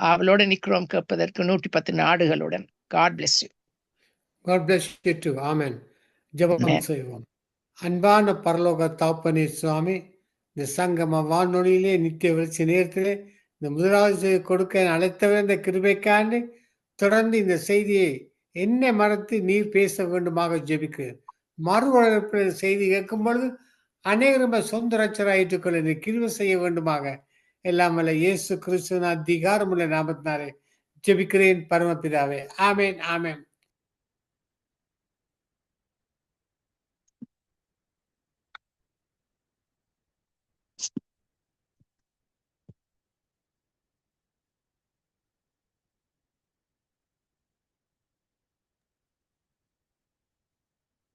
அவளோட நிக்கிறோம் கேட்பதற்கு 110 நாடுகளுடன். God bless you. God bless you too. Amen. ஜெபம் செய்வோம். அன்பான பரலோக தாப்பனே சுவாமி, இந்த சங்கம வானொலியிலே நித்திய வெளிச்ச நேரத்திலே இந்த முதலாவது கொடுக்க அழைத்தவர் இந்த கிருபைக்காண்டு தொடர்ந்து இந்த செய்தியை என்னை மறத்து நீர் பேச வேண்டுமாக ஜெபிக்கிறேன். மறுவளர்ப்பு செய்தி கேட்கும் பொழுது அநேகரும் சொந்த ரச்சராயிட்டுக் கொள்ள இந்த கிருபை செய்ய வேண்டுமாக எல்லாம் வல்ல இயேசு கிறிஸ்துவின் அதிகாரமுள்ள நாமத்தினாலே ஜெபிக்கிறேன் பரமபிதாவே. ஆமேன், ஆமேன்.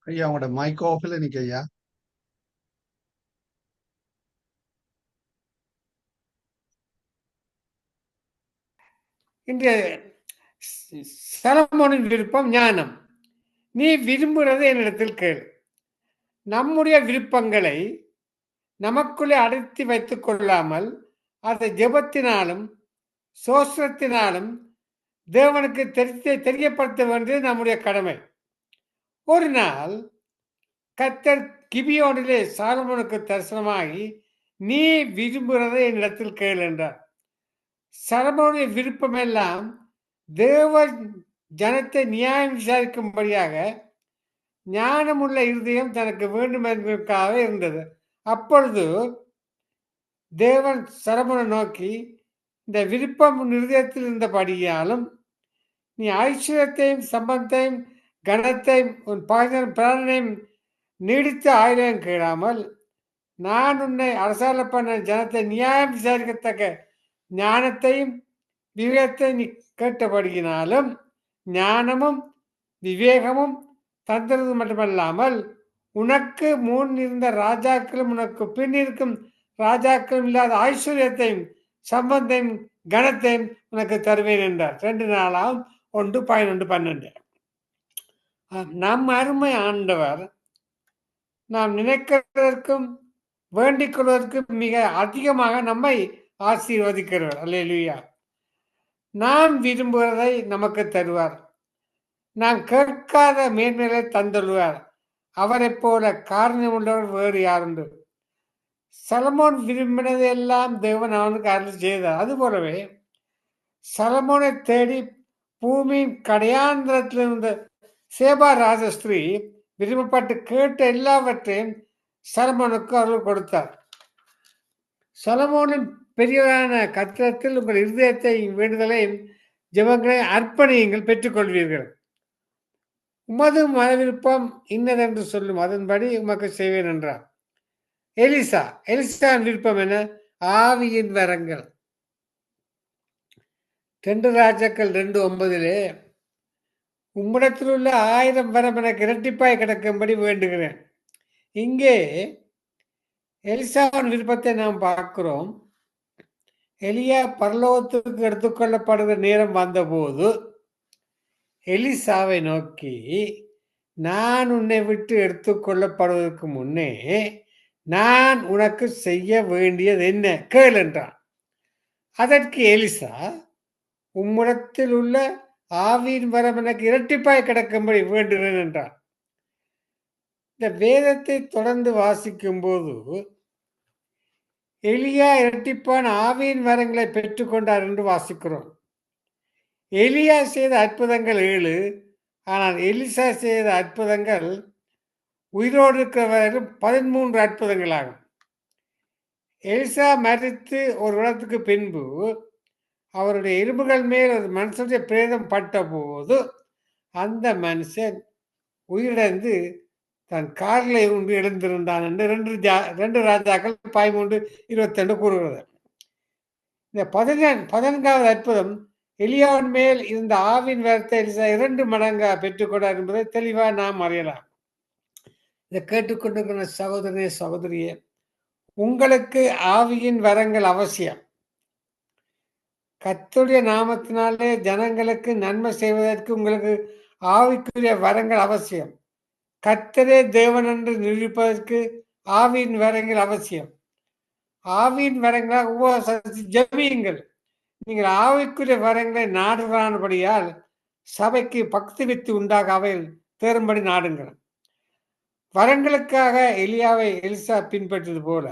ஐயா உங்களோட மைக் ஆஃப்ல நிக்க ஐயா. இன்று சலமோனின் விருப்பம் ஞானம். நீ விரும்புகிறது என்னிடத்தில் கேள். நம்முடைய விருப்பங்களை நமக்குள்ளே அடர்த்தி வைத்துக் கொள்ளாமல் அதை ஜெபத்தினாலும் சோஸ்திரத்தினாலும் தேவனுக்கு தெரியப்படுத்த வேண்டியது நம்முடைய கடமை. ஒரு நாள் கர்த்தர் கிபியோனிலே சாலமோனுக்கு தரிசனமாகி நீ விரும்புகிறதை என்னிடத்தில் கேள் என்றார். சாலமோனுடைய விருப்பம் எல்லாம் தேவ ஜனத்தை நியாயம் விசாரிக்கும்படியாக ஞானமுள்ள இருதயம் தனக்கு வேண்டும் என்பதற்காக இருந்தது. அப்பொழுது தேவன் சாலமோனை நோக்கி, இந்த விருப்பம் இருதயத்தில் இருந்தபடியாலும் நீ ஐஸ்வர்யத்தையும் சம்பத்தையும் கனத்தையும் உன் பிராணனையும் நீடித்த ஆயுளையும் கேளாமல் நான் உன்னை அரசால பண்ண ஜனத்தை நியாயம் விசாரிக்கத்தக்க ஞானத்தையும் விவேகத்தையும் நீ கேட்டபடியினாலும் ஞானமும் விவேகமும் தந்தது மட்டுமல்லாமல் உனக்கு முன் இருந்த ராஜாக்களும் உனக்கு பின் இருக்கும் ராஜாக்களும் இல்லாத ஐஸ்வர்யத்தையும் சம்பந்தையும் கனத்தையும் உனக்கு தருவேன் என்றார். 2 நாளாம் 1:11-12. நம் அருமை ஆண்டவர் நாம் நினைக்கிறதற்கும் வேண்டிக் கொள்வதற்கும் மிக அதிகமாக நம்மை ஆசீர்வதிக்கிறவர். அல்லேலூயா. நாம் விரும்புவதை நமக்கு தருவார். நாம் கேட்காத மேன்மைகளை தந்துள்ளார். அவரை போல காரணம் உள்ளவர் வேறு யாருண்டு? சலமோன் விரும்பினதை எல்லாம் தேவன் அவனுக்கு அருள் செய்தார். அதுபோலவே சலமோனை தேடி பூமியின் கடையாந்திரத்தில் இருந்த சேபா ராஜஸ்திரீ விரும்பப்பட்டு கேட்ட எல்லாவற்றையும் சலமோனுக்கு அருள் கொடுத்தார். சலமோனின் பெரியவரான கத்திரத்தில் உங்கள் இருதயத்தை வேண்டுதலையும் ஜெபங்களை அர்ப்பணியுங்கள், பெற்றுக்கொள்வீர்கள். உமது மன விருப்பம் இன்னதென்று சொல்லும், அதன்படி உமக்கு செய்வேன் என்றார். எலிசா விருப்பம் என்ன? ஆவியின் வரங்கள். 2 ராஜாக்கள் 2:9 உம்மிடத்தில் உள்ள 1000 வரம் எனக்கு இரட்டிப்பாய் கிடக்கும்படி வேண்டுகிறேன். இங்கே எலிசாவின் விருப்பத்தை நாம் பார்க்கிறோம். எலியா பரலோகத்துக்கு எடுத்துக்கொள்ளப்படுகிற நேரம் வந்தபோது எலிசாவை நோக்கி, நான் உன்னை விட்டு எடுத்துக்கொள்ளப்படுவதற்கு முன்னே நான் உனக்கு செய்ய வேண்டியது என்ன கேள் என்றான். அதற்கு எலிசா, உம்மிடத்தில் உள்ள ஆவியின் வரம் எனக்கு இரட்டிப்பாய் கிடக்கும்படி வேண்டுகிறேன் என்றார். இந்த வேதத்தை தொடர்ந்து வாசிக்கும் போது எலியா இரட்டிப்பான ஆவியின் வரங்களை பெற்றுக்கொண்டார் என்று வாசிக்கிறோம். எலியா செய்த அற்புதங்கள் 7, ஆனால் எலிசா செய்த அற்புதங்கள் உயிரோடு இருக்கிறவர்களும் 13 அற்புதங்கள் ஆகும். எலிசா மரித்து ஒரு இடத்துக்கு பின்பு அவருடைய எலும்புகள் மேல் ஒரு மனுஷனுடைய பிரேதம் பட்ட போது அந்த மனுஷன் உயிரிழந்து தன் கார்களை ஒன்று எழுந்திருந்தான் என்று 2 ராஜாக்கள் 13:22 கூறுகிறது. இந்த 14வது அற்புதம் எலியாவின் மேல் இருந்த ஆவின் வரத்தை எலிசா 2 மடங்காக பெற்றுக்கொண்டார் என்பதை தெளிவாக நாம் அறியலாம். இதை கேட்டுக்கொண்டிருக்கிற சகோதரனே சகோதரியே, உங்களுக்கு ஆவியின் வரங்கள் அவசியம். கர்த்தருடைய நாமத்தினாலே ஜனங்களுக்கு நன்மை செய்வதற்கு உங்களுக்கு ஆவிக்குரிய வரங்கள் அவசியம். கர்த்தரே தேவன் என்று நிரூபிப்பதற்கு ஆவியின் வரங்கள் அவசியம். ஆவியின் வரங்களாக உபவாசத்தை ஜெபியுங்கள். நீங்கள் ஆவிக்குரிய வரங்களை நாடுறானபடியால் சபைக்கு பக்தி வித்து உண்டாக அவையில் தேரும்படி நாடுங்கள். வரங்களுக்காக எலியாவை எலிசா பின்பற்றது போல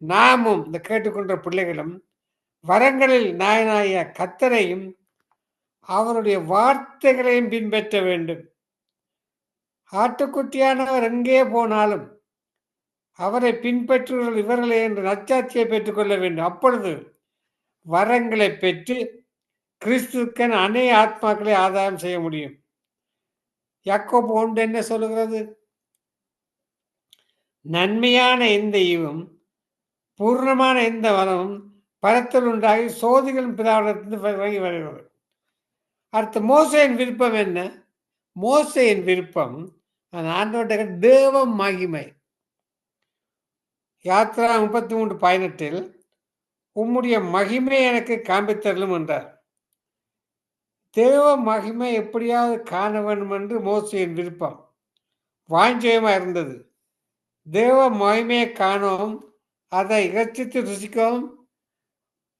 நாமும் இந்த கேட்டுக்கொண்ட பிள்ளைகளும் வரங்களில் நாயனாய கத்தரையும் அவருடைய வார்த்தைகளையும் பின்பற்ற வேண்டும். ஆட்டுக்குட்டியானவர் எங்கே போனாலும் அவரை பின்பற்றுவர்கள் இவர்களே என்று நச்சாட்சியை பெற்றுக்கொள்ள வேண்டும். அப்பொழுது வரங்களை பெற்று கிறிஸ்துக்கன் அநேக ஆத்மாக்களை ஆதாயம் செய்ய முடியும். யாக்கோபு 1 என்ன சொல்லுகிறது? நன்மையான எந்த ஈவும் பூர்ணமான எந்த வரமும் பலத்தில் உண்டாகி சோதிகளும் பிதாவிடத்திலிருந்து வழங்கி வருகிறது. அடுத்து மோசையின் விருப்பம் என்ன? மோசையின் விருப்பம் அந்த ஆண்டவருடைய தேவ மகிமை. யாத்ரா 33:18 உம்முடைய மகிமை எனக்கு காண்பித்தரலும் என்றார். தேவ மகிமை எப்படியாவது காண வேண்டும் என்று மோசையின் விருப்பம் வாஞ்சயமாக இருந்தது. தேவ மகிமையை காணவும் அதை இகழ்ச்சித்து ருசிக்கவும்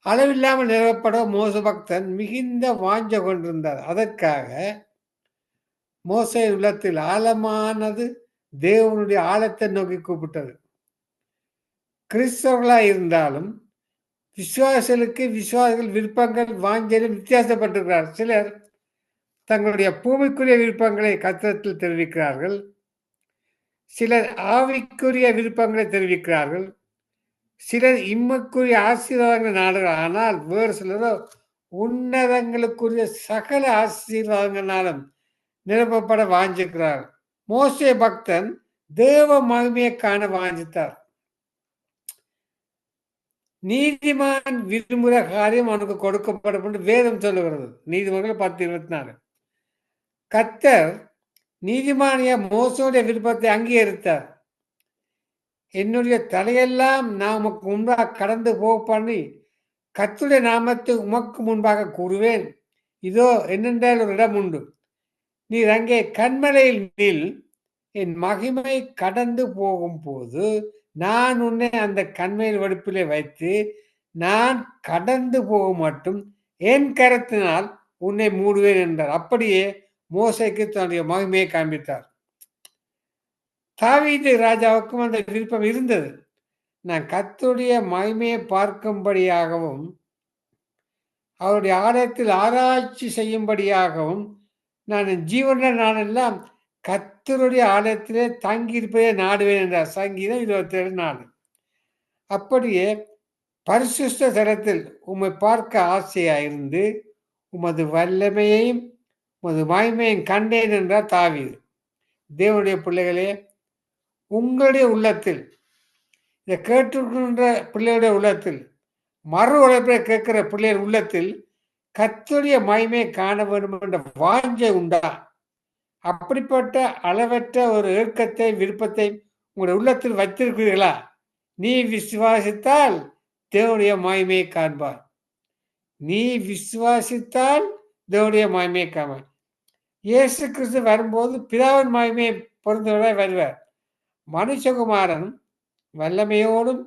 அளவில்லாமல் நிறுவப்பட மோச பக்தன் மிகுந்த வாஞ்ச கொண்டிருந்தார். அதற்காக மோசையின் உள்ளத்தில் ஆழமானது தேவனுடைய ஆழத்தை நோக்கி கூப்பிட்டது. கிறிஸ்தவர்களாக இருந்தாலும் விசுவாசிகள் விருப்பங்கள் வாஞ்சலும் வித்தியாசப்பட்டிருக்கிறார். சிலர் தங்களுடைய பூமிக்குரிய விருப்பங்களை கர்த்தரிடத்தில் தெரிவிக்கிறார்கள். சிலர் ஆவிக்குரிய விருப்பங்களை தெரிவிக்கிறார்கள். சிலர் இம்மைக்குரிய ஆசீர்வாதங்களை நாடுகிறார். ஆனால் வேறு சிலரோ உன்னதங்களுக்குரிய சகல ஆசீர்வாதங்களாலும் நிரப்பப்பட வாஞ்சிக்கிறார். மோசே பக்தன் தேவ மகிமையை காண வாஞ்சித்தார். நீதிமான் விரும்புகிற காரியம் அவனுக்கு கொடுக்கப்படும் என்று வேதம் சொல்லுகிறது. நீதிமன்றம் 10:24. கர்த்தர் நீதிமானிய மோசோடைய விருப்பத்தை அங்கீகரித்தார். என்னுடைய தலையெல்லாம் நான் உமக்கு முன்பாக கடந்து போக பண்ணி கர்த்தருடைய நாமத்தை உமக்கு முன்பாக கூறுவேன். இதோ என்னென்றால் ஒரு இடம் உண்டு, நீர் அங்கே கண்மலையில் நில். என் மகிமை கடந்து போகும் போது நான் உன்னை அந்த கண்மையில் வெடிப்பிலே வைத்து நான் கடந்து போக மட்டும் என் கரத்தினால் உன்னை மூடுவேன் என்றார். அப்படியே மோசைக்கு தன்னுடைய மகிமையை காண்பித்தார். தாவீது ராஜாவுக்கும் அந்த விருப்பம் இருந்தது. நான் கர்த்தருடைய மகிமையை பார்க்கும்படியாகவும் அவருடைய ஆலயத்தில் ஆராய்ச்சி செய்யும்படியாகவும் நான் ஜீவன நாளெல்லாம் கர்த்தருடைய ஆலயத்திலே தங்கியிருப்பதே நாடுவேன் என்றார். சங்கீதம் 27:4. அப்படியே பரிசுத்த தலத்தில் உம்மை பார்க்க ஆசையாயிருந்து உமது வல்லமையையும் உமது மகிமையும் கண்டேன் என்றார் தாவீது. தேவனுடைய பிள்ளைகளே, உங்களுடைய உள்ளத்தில் இதை கேட்டுக்கின்ற பிள்ளைகளுடைய உள்ளத்தில் மறு உழைப்பை கேட்கிற பிள்ளைகள் உள்ளத்தில் கர்த்தருடைய மகிமையை காண வேண்டும் என்ற வாஞ்சை உண்டா? அப்படிப்பட்ட அளவற்ற ஒரு ஏக்கத்தை விருப்பத்தை உங்களுடைய உள்ளத்தில் வைத்திருக்கிறீர்களா? நீ விசுவாசித்தால் தேவனுடைய மகிமையை காண்பார். நீ விசுவாசித்தால் தேவனுடைய மகிமையை காண்பார். இயேசு கிறிஸ்து வரும்போது பிதாவின் மகிமையை பொருந்தவராய் வருவார். மனுஷகுமாரன் வல்லமையோடும்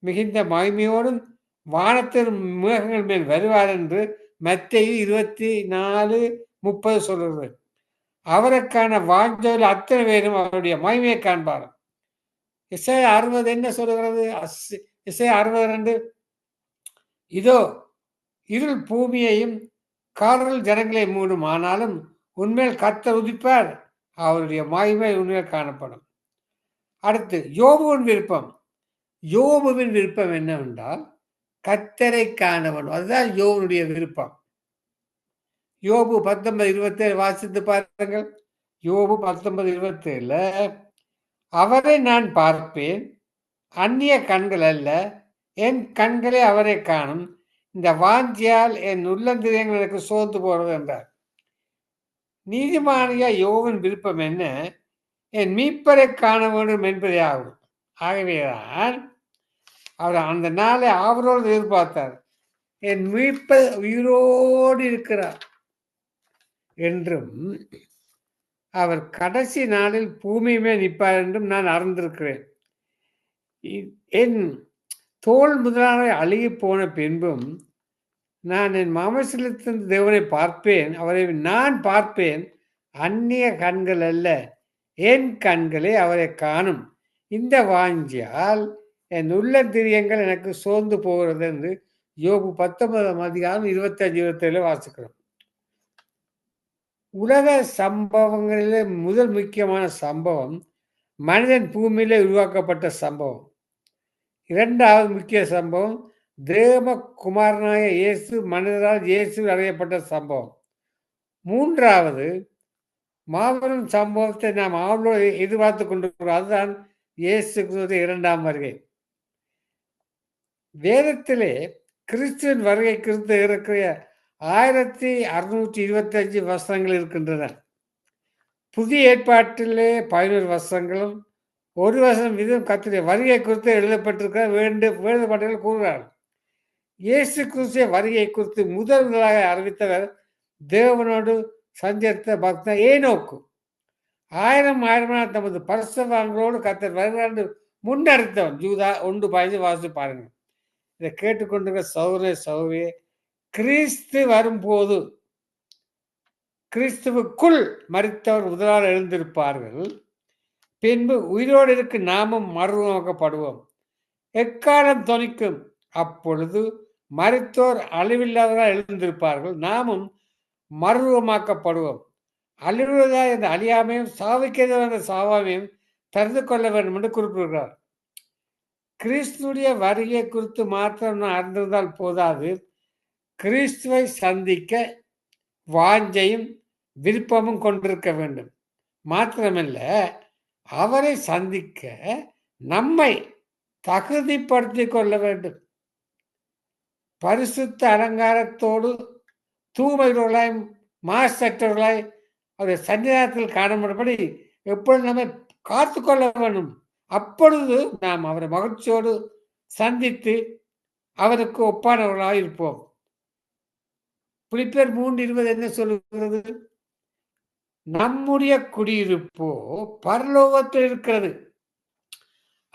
மிகுந்த மகிமையோடும் வானத்தின் மேகங்கள் மேல் வருவார் என்று மத்தேயு 24:30 சொல்கிறது. அவருக்கான வாஞ்சல் அத்தனை பேரும் அவருடைய மகிமையை காண்பார். எசேயா 60 என்ன சொல்லுகிறது? எசேயா 62 இதோ இருள் பூமியையும் காரில் ஜனங்களை மூடும், ஆனாலும் உண்மையில் கர்த்தர் உதிப்பார், அவருடைய மகிமை உண்மையில் காணப்படும். அடுத்து யோபுவின் விருப்பம். யோபுவின் விருப்பம் என்னவென்றால் கர்த்தரை காண வேண்டும். அதுதான் யோபுடைய விருப்பம். யோபு 19:27 வாசித்து பாருங்கள். யோபு 19:27 அவரை நான் பார்ப்பேன், அந்நிய கண்கள் அல்ல, என் கண்களே அவரை காணும், இந்த வாஞ்சியால் என் உள்ளந்திரியங்கள் எனக்கு சோர்ந்து போறது என்றார். நீதிமானியா யோவின் விருப்பம் என்ன? என் மீட்பரை காண வேண்டும் என்பதே ஆகும். ஆகவேதான் அவர் அந்த நாளை அவரோடு எதிர்பார்த்தார். என் மீட்பர் உயிரோடு இருக்கிறார் என்றும் அவர் கடைசி நாளில் பூமியுமே நிற்பார் என்றும் நான் அறிந்திருக்கிறேன். என் தோல் முதலானவை அழுகி போன பின்பும் நான் என் மாமசத்திலிருந்து தேவனை பார்ப்பேன், அவரை நான் பார்ப்பேன். அந்நிய கண்கள் அல்ல, என் கண்களே அவரை காணும். இந்த வாஞ்சியால் என் உள்ளந்திரியங்கள் எனக்கு சோர்ந்து போகிறது என்று யோபு 19 அதிகாரம் 25 27 வாசிக்கிறோம். உலக சம்பவங்களிலே முதல் முக்கியமான சம்பவம் மனிதன் பூமியிலே உருவாக்கப்பட்ட சம்பவம். இரண்டாவது முக்கிய சம்பவம் தேவகுமாரனாய இயேசு மனிதரால் இயேசு அறையப்பட்ட சம்பவம். மூன்றாவது மாபெரும் சம்பவத்தை நாம் ஆவலோடு எதிர்பார்த்து கொண்டிருக்கிறோம். அதுதான் இயேசு கிறிஸ்துவின் இரண்டாம் வருகை. வேதத்திலே கிறிஸ்துவின் வருகை குறித்து இருக்கிற 1625 வசனங்கள் இருக்கின்றன. புதிய ஏற்பாட்டிலே 11 வசனங்களும் ஒரு வசனம் வீதம் கர்த்தருடைய வருகை குறித்து எழுதப்பட்டிருக்கிற வேறுபாடுகள் கூறுகிறார்கள். இயேசு கிறிஸ்துவின் வருகை குறித்து முதலாக அறிவித்தவர் தேவனோடு சஞ்சரித்த பக்தன் ஏனோக்கு. ஆயிரம் தமது பரிசுத்தவான்களோடு கர்த்தர் வருகிறார் என்று முன்னறித்தவன். யூதா 1:15 வாசி பாருங்க. இதை கேட்டுக்கொண்டிருக்கிற சகோதர சகோதரியே, கிறிஸ்து வரும்போது கிறிஸ்துவுக்குள் மரித்தவர் முதலால் எழுந்திருப்பார்கள். பின்பு உயிரோடு இருக்கு நாமும் மறுரூபமாக்கப்படுவோம். எக்காலம் தொனிக்கும், அப்பொழுது மரித்தோர் அழிவில்லாதவரால் எழுந்திருப்பார்கள், நாமும் மறுரூபமாக்கப்படுவோம். அழிவுவதா என்ற அழியாமையும் சாவுக்கேதோ என்ற சாவாமையும் தெரிந்து கொள்ள வேண்டும் என்று குறிப்பிடுகிறார். கிறிஸ்துடைய வருகை குறித்து மாத்திரம் நான் அறிந்திருந்தால் போதாது, கிறிஸ்துவை சந்திக்க வாஞ்சையும் விருப்பமும் கொண்டிருக்க வேண்டும். மாத்திரமல்ல, அவரை சந்திக்க நம்மை தகுதிப்படுத்திக் கொள்ள வேண்டும். பரிசுத்த அலங்காரத்தோடு தூய்மையுள்ளவர்களாய் மாசற்றவர்களாய் அவருடைய சன்னிதானத்தில் காணப்படும்படி எப்பொழுது நம்மை காத்து கொள்ள வேண்டும். அப்பொழுது நாம் அவரை மகிழ்ச்சியோடு சந்தித்து அவருக்கு ஒப்பானவர்களாக இருப்போம். பிலிப்பியர் 3:20 என்ன சொல்லுகிறது? நம்முடைய குடியிருப்போ பரலோகத்தில் இருக்கிறது,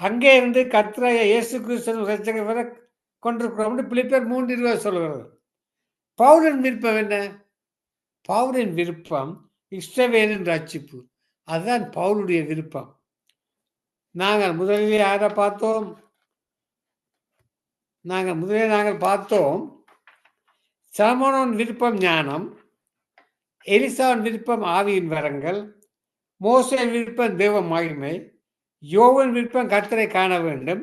அங்கே இருந்து கர்த்தராகிய இயேசு கிறிஸ்து ரட்சகர் வரை கொண்டிருக்கிறோம். பிலிப்பியர் 3:20 சொல்கிறது. பவுலின் விருப்பம் என்ன? பவுலின் விருப்பம் இஸ்ரவேலின் ரட்சிப்பு. அதுதான் பவுலுடைய விருப்பம். நாங்கள் முதலிலே யாரை பார்த்தோம்? நாங்கள் பார்த்தோம் சாலமோனின் விருப்பம் ஞானம், எலிசாவின் விருப்பம் ஆவியின் வரங்கள், மோசேயின் விருப்பம் தேவ மகிமை, யோவின் விருப்பம் கர்த்தரை காண வேண்டும்,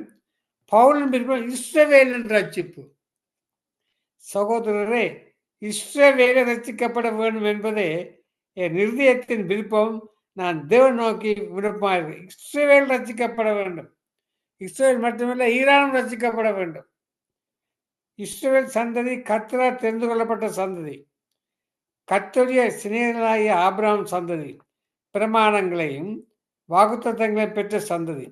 பவுலின் விருப்பம் இஸ்ரவேலின் ரட்சிப்பு. சகோதரரே, இஸ்ரவேலை ரட்சிக்கப்பட வேண்டும் என்பதே என் இருதயத்தின் விருப்பம். நான் தேவன் நோக்கி விருப்பமாக இஸ்ரவேல் ரட்சிக்கப்பட வேண்டும். இஸ்ரவேல் மட்டுமல்ல, ஈரானும் ரட்சிக்கப்பட வேண்டும். இஸ்ரவேல் சந்ததி கர்த்தரால் தெரிந்து கொள்ளப்பட்ட சந்ததி, கர்த்தருடைய சிநேகிதனாகிய ஆபிரகாம் சந்ததி, பிரமாணங்களையும் வாக்குத்தத்தங்களையும் பெற்ற சந்ததி,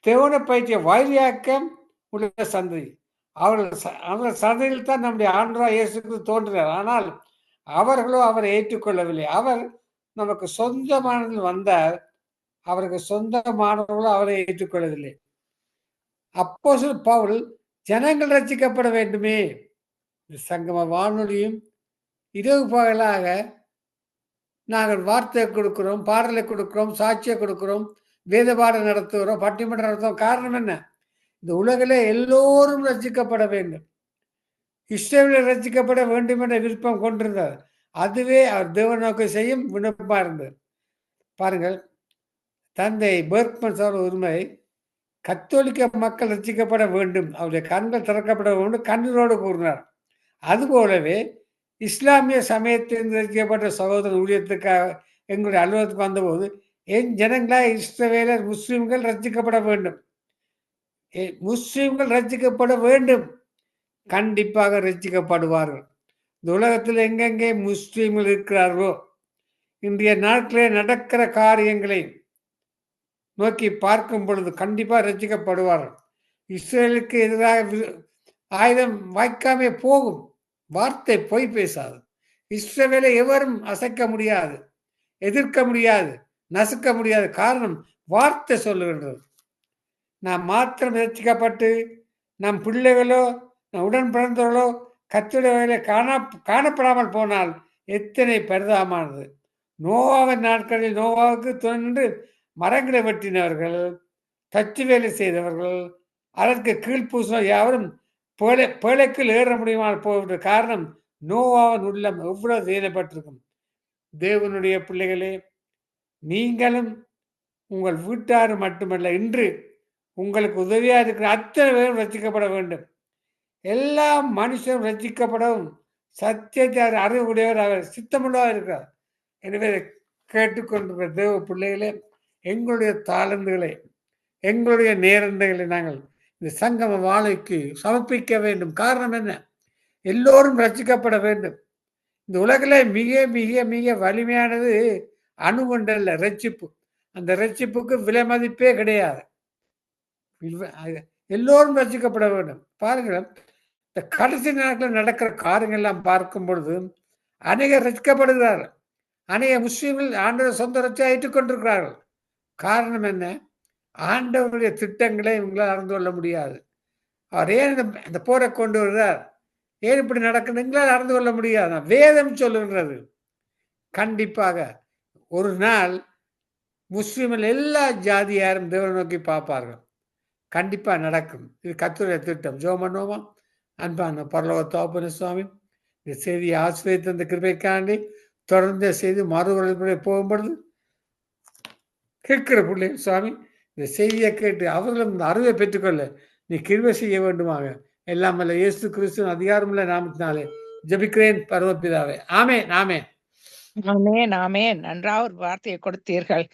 தேவனை பற்றிய வைரியாக்கம் உள்ள சந்ததி. அவர்கள் சந்ததியில் தான் நம்முடைய ஆண்டவராகிய இயேசு கிறிஸ்து தோன்றினார். ஆனால் அவர்களோ அவரை ஏற்றுக்கொள்ளவில்லை. அவர் நமக்கு சொந்தமானதில் வந்தார், அவருக்கு சொந்தமானவர்களோ அவரை ஏற்றுக்கொள்ளவில்லை. அப்போஸ்தலன் பவுல் ஜனங்கள் ரட்சிக்கப்பட வேண்டுமே. சங்கம வானொலியும் இரவு பகலாக நாங்கள் வார்த்தை கொடுக்கிறோம், பாடலை கொடுக்கிறோம், சாட்சியை கொடுக்கிறோம், வேத பாடம் நடத்துகிறோம், பட்டிமன்றம் நடத்துகிறோம். காரணம் என்ன? இந்த உலகிலே எல்லோரும் ரட்சிக்கப்பட வேண்டும். இஸ்ரவேல் ரட்சிக்கப்பட வேண்டும் என்ற விருப்பம் கொண்டிருந்தார். அதுவே அவர் தேவன் நோக்கி செய்யும் விண்ணப்பமாக இருந்தது. பாருங்கள், தந்தை பெர்க்மன் சார் உரிமை கத்தோலிக்க மக்கள் ரட்சிக்கப்பட வேண்டும், அவருடைய கண்கள் திறக்கப்பட வேண்டும் கண்ணீரோடு கூறினார். அதுபோலவே இஸ்லாமிய சமயத்தில் ரட்சிக்கப்பட்ட சகோதர ஊழியத்துக்காக எங்களுடைய அலுவலகத்துக்கு வந்தபோது, என் ஜனங்களாக இஸ்ரவேலர் முஸ்லிம்கள் ரட்சிக்கப்பட வேண்டும், முஸ்லிம்கள் ரட்சிக்கப்பட வேண்டும், கண்டிப்பாக ரட்சிக்கப்படுவார்கள். இந்த உலகத்தில் எங்கெங்கே முஸ்லிம்கள் இருக்கிறார்களோ, இன்றைய நாட்களே நடக்கிற காரியங்களை நோக்கி பார்க்கும் பொழுது கண்டிப்பாக ரட்சிக்கப்படுவார்கள். இஸ்ரேலுக்கு எதிராக ஆயுதம் வாய்க்காமே போகும். வார்த்தை பொய் பேசாது. இஸ்ரவேலை எவரும் அசைக்க முடியாது, எதிர்க்க முடியாது, நசுக்க முடியாது. காரணம், வார்த்தை சொல்லுகின்றது. நாம் மாத்திரம் ரட்சிக்கப்பட்டு நம் பிள்ளைகளோ நம் உடன் பிறந்தவர்களோ கர்த்தருடைய வழியிலே காணப்படாமல் போனால் எத்தனை பரிதாபமானது. நோவாவின் நாட்களில் நோவாவுக்கு துணை நின்று மரங்களை வெட்டினவர்கள், தச்சு வேலை செய்தவர்கள், அதற்கு கீழ்ப்பூசின யாவரும் பேழைக்குள் ஏற முடியுமால் போகிற காரணம் நோவாவின் உள்ளம் எவ்வளவு வேதனைப்பட்டிருக்கும். தேவனுடைய பிள்ளைகளே, நீங்களும் உங்கள் வீட்டார் மட்டுமல்ல, இன்று உங்களுக்கு உதவியாக இருக்கிற அத்தனை பேரும் ரசிக்கப்பட வேண்டும். எல்லா மனுஷரும் ரசிக்கப்படவும் சத்தியத்தை அறிவுடையவர் அவர் சித்தமுள்ளவர் இருக்கிறார். எனவே கேட்டுக்கொண்டிருக்கிற தேவ பிள்ளைகளே, எங்களுடைய தாளந்துகளை, எங்களுடைய நேரங்களை நாங்கள் இந்த சங்கம வாழைக்கு சமர்ப்பிக்க வேண்டும். காரணம் என்ன? எல்லோரும் ரசிக்கப்பட வேண்டும். இந்த உலகிலே மிக மிக மிக வலிமையானது அணுகுண்டல்ல ரட்சிப்பு. அந்த ரட்சிப்புக்கு விலை மதிப்பே கிடையாது. எல்லோரும் ரசிக்கப்பட வேண்டும். பாருங்கள், இந்த கடைசி நாட்களில் நடக்கிற காரியங்கள் எல்லாம் பார்க்கும் பொழுது அநேகர் ரசிக்கப்படுகிறார்கள். அநேக முஸ்லீம்கள் ஆண்டவர் சொந்த ரட்சியாக ஏற்றுக்கொண்டிருக்கிறார்கள். காரணம் என்ன? ஆண்டவருடைய திட்டங்களை இவங்களால் அறிந்து கொள்ள முடியாது. அவர் ஏன் இந்த போரை கொண்டு வருகிறார், ஏன் இப்படி நடக்கணும், எங்களால் அறிந்து கொள்ள முடியாது. வேதம் சொல்லுகிறது. கண்டிப்பாக ஒரு நாள் முஸ்லீம்கள் எல்லா ஜாதியாரும் தேவனை நோக்கி பார்ப்பார்கள். கண்டிப்பா நடக்கும். இது கர்த்தருடைய திட்டம். ஜெபம் பண்ணுவோமா? அன்பான பரலோக தகப்பனே சுவாமி, இந்த செய்தியை ஆசிரியத்து அந்த கிருபைக்காண்டி தொடர்ந்து செய்தி மறுவரை போகும்பொழுது கேட்கிற பிள்ளை சுவாமி, இந்த செய்தியை கேட்டு அவர்களும் இந்த அறிவை பெற்றுக்கொள்ள நீ கிருபை செய்ய வேண்டுமாக. எல்லாம் அல்ல இயேசு கிறிஸ்துவின் அதிகாரமுள்ள நாமத்தினாலே ஜெபிக்கிறேன் பரமபிதாவே. ஆமென், ஆமென். ஆமென், ஆமென். நன்றாக ஒரு வார்த்தையை கொடுத்தீர்கள்.